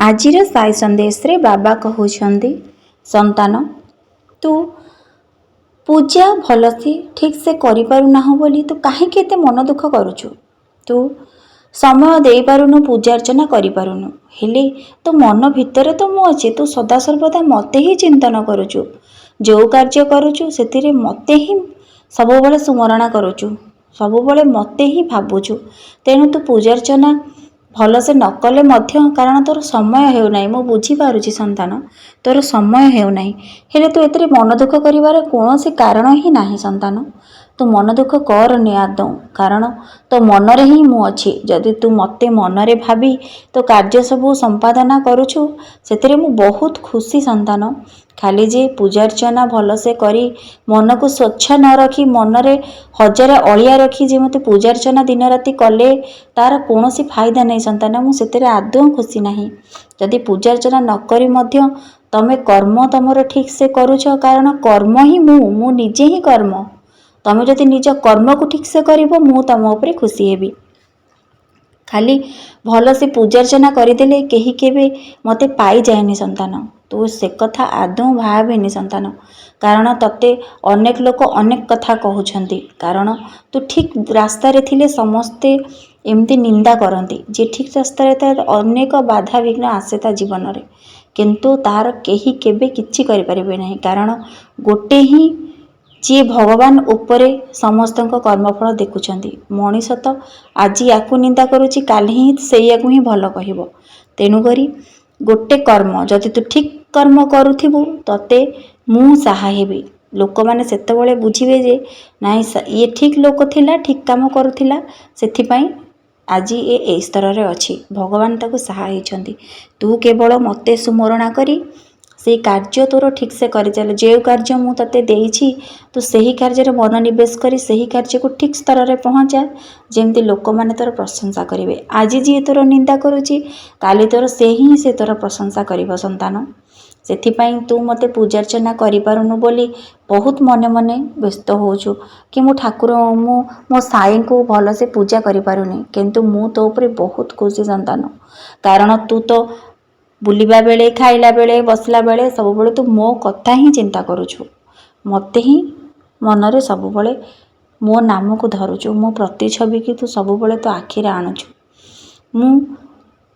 आजिर साई संदेश रे बाबा कहउछंदी संतान तू पूजा भलसे ठीक से करि पारुना बोली तू काहे केते मन दुख करूछु। तू समय दे पारुनु पूजा अर्चना करि पारुनु हेले तो मन भितरे तो मु अछि। तू सदा सर्वदा मते ही चिंतन करूछु, जो कार्य करूछु सेतिरे मते ही सबुबले स्मरण करूछु, सबुबले मते ही भाबुछु। तेणु तू पूजा अर्चना भल से न कले मध्य कारण तोर समय हेउ नाही। मु बुझी पारुछि संतान तोर समय हेउ नाही, हेले तू एतरे मन दुख करिवार कोनोसी कारण ही नाही। संतान तू मन दुख करनी आदौ, कारण तो मनरे ही मु अछि। जदि तू मते मनरे भाबी तो कार्य सबु संपादना करूछु सेतिरे मु बहुत खुशी। संतान खाली जे पूजा अर्चना भल से करी मन को स्वच्छ न रखी मनरे हजार अलिया रखी जे मते पूजा अर्चना दिन राति कले तार कोनोसी फायदा नहीं। संतान मु सेतिरे आदौ खुशी नाही। जदि पूजा अर्चना न करी मध्य तमे कर्म तमर ठीक से करूछ, कारण कर्म ही मु निजे ही कर्म। तमे जदि निज कर्म को ठीक से करिवो मु तम ऊपर खुशी हेबी। खाली भल से पूजा अर्चना करदेले केही केबे मते पाई जाएनी। संतान तू से कथा आदौ भावेनी संतान, कारण तते अनेक लोक अनेक कथा कहउछंती। कारण तू ठीक रास्ता रे थिले समस्ते एमती निंदा करती। जे ठीक रास्ता रे था अनेक बाधा विघ्न आसे ता जीवन रे, किंतु तार केही केबे किछि करि परिबे नाही। कारण गोटे ही जी भगवान उपरे समस्त कर्मफल देखुछंती। मनीष तो आज याकू निंदा करुछि काली ही सेयाकू ही भल कहिबो। तेणु करी गोटे कर्म जदि तू ठीक कर्म करुथिबु तते मु सहा हेबी। लोक माने सेतबेले बुझिबे जे नाइ ये ठीक लोक थिला, ठीक काम करुथिला, सेथिपई आज ये स्तर रे अछि। भगवान ताको सहा हेछंती। तू केवल मते सुमरणा करी से कार्य तोर ठीक से करि चल। जे कार्य मु तते देइछि तू सही कार्य रे मन निवेश करी सही कार्य को ठीक स्तर रे पहुंचा, जेमती लोक माने तोर प्रशंसा करिवे। आज जी तोर निंदा करूछि काली तोर सेही से तोर प्रशंसा करिवो। संतान सेथिपई तू मते पूजा अर्चना करि पारुनु बोली बहुत मने मने व्यस्त होछु कि मु ठाकुर मो साई को भल से पूजा करि पारुनी, किंतु मु तो ऊपर बहुत खुशी। संतान कारण तू तो बुलिबा बेले खाइला बेले बसला बेले सब बेले तू मो कथा ही चिंता करूछु। मते ही मनरे सब बेले मो नाम को धरुछु। मो प्रतिछवि कि तू सब बेले तो आखिरे आणुछु। मु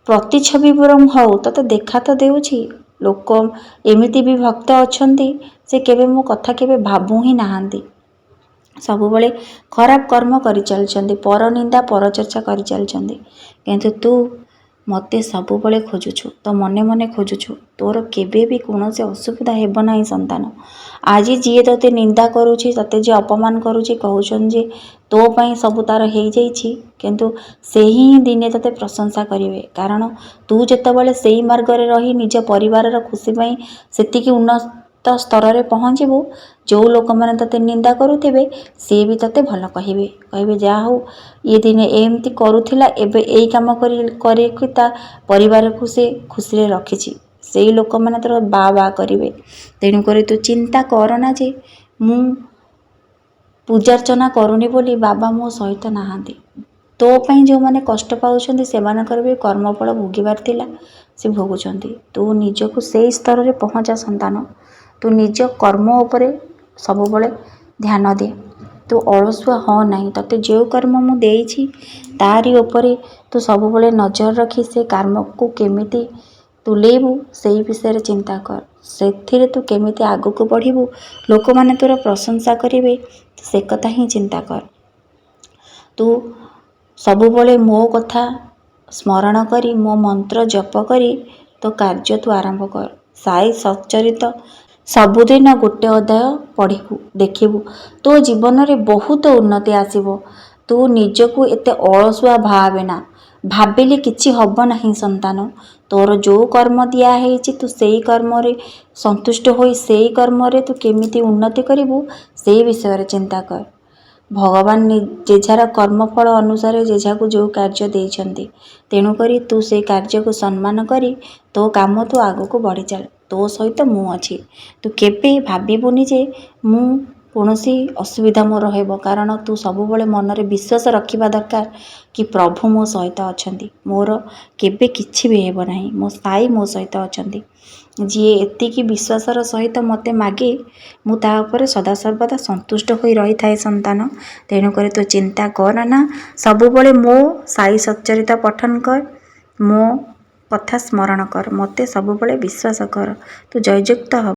प्रतिछवि बरम हौ तते देखा तो देउछि। लोक एमिति भी भक्त अछंती से केबे मो कथा केबे भाबु ही नाहांती। सब बेले खराब कर्म करि चलछंती, पर निंदा पर चर्चा करि चलछंती, किंतु तू मते सब बेले खोजुछु, तो मने मने खोजुछु। तोर केबे भी कोनोसे असुविधा हेबो नाही। संतान आज जी तते निंदा करूछि, तते जे अपमान करूछि, कहउछन जे तो पई सब तार हेइ जाइछि, किंतु सेही दिने तते प्रशंसा करिवे। कारण तू जेतबेले सेही मार्ग रे रही निज परिवार रो खुशी पई सेतिकी उन्नत स्तर रे पहुंचीबू, जो लोक माने तते निंदा करूथिबे से भी तते भल कहिबे। कहबे जा हो ये दिने एमती करूथिला, एबे एई काम करी ता परिवार को से खुशी रे रखिछि, सेई लोक माने तोर बा बा करिवे। तेणु करी तू चिंता करना जे मु पूजा अर्चना करूनी बोली बाबा मो सहित नाहांती। तो पई जो माने कष्ट पाउछंती से मानकर भी कर्मफल भोगिबार थिला से भोगुछंती। तू निजको सेई स्तर रे पहुंचा। संतान तू निज कर्म उपरे सब बेले ध्यान दे। तू अलसुआ हो नहीं। तते जो कर्म मु देइछि तारी उपरे तू सब बेले नजर रखी से कर्म को केमिति तुलेबू सेई विषय रे चिंता कर। सेथिरे तू केमिति आगु को बढ़िबू, लोक माने तोर प्रशंसा करिवे, से कथा ही चिंता कर। तू सब बेले मो कथा स्मरण करी मो मंत्र जप करी तो कार्य तू आरंभ कर। साई सच्चरित सबुदिन गोटे अध्याय पढ़िबू, देखिबू, तो जीवन रे बहुत उन्नति आसीबो। तू निजको एते अलसुआ भावेना, भाबिले किछि हब नहीं। संतान तोर जो कर्म दिया हेछि तू सेई कर्म रे संतुष्ट होई सेई कर्म रे तू केमिति उन्नति करिबू सेई विषय रे चिंता कर। भगवान जेझार कर्मफल अनुसार जेझाको जो कार्य देइछंती, तेणु करी तू से कार्य को सम्मान करी तो काम तू आगु को बढ़ी चल। तो सहित मु अछि। तू केबे भाबिबुनी जे मु କୌଣସି ଅସୁବିଧା ମୋର ହେବ, କାରଣ ତୁ ସବୁବେଳେ ମନରେ ବିଶ୍ୱାସ ରଖିବା ଦରକାର କି ପ୍ରଭୁ ମୋ ସହିତ ଅଛନ୍ତି, ମୋର କେବେ କିଛି ବି ହେବ ନାହିଁ, ମୋ ସାଇ ମୋ ସହିତ ଅଛନ୍ତି। ଯିଏ ଏତିକି ବିଶ୍ୱାସର ସହିତ ମୋତେ ମାଗେ ମୁଁ ତା ଉପରେ ସଦାସର୍ବଦା ସନ୍ତୁଷ୍ଟ ହୋଇ ରହିଥାଏ ସନ୍ତାନ। ତେଣୁକରି ତୁ ଚିନ୍ତା କର ନା, ସବୁବେଳେ ମୋ ସାଇ ସଚ୍ଚରିତ ପଠନ କର, ମୋ କଥା ସ୍ମରଣ କର, ମୋତେ ସବୁବେଳେ ବିଶ୍ୱାସ କର, ତୁ ଜୟଯୁକ୍ତ ହବୁ।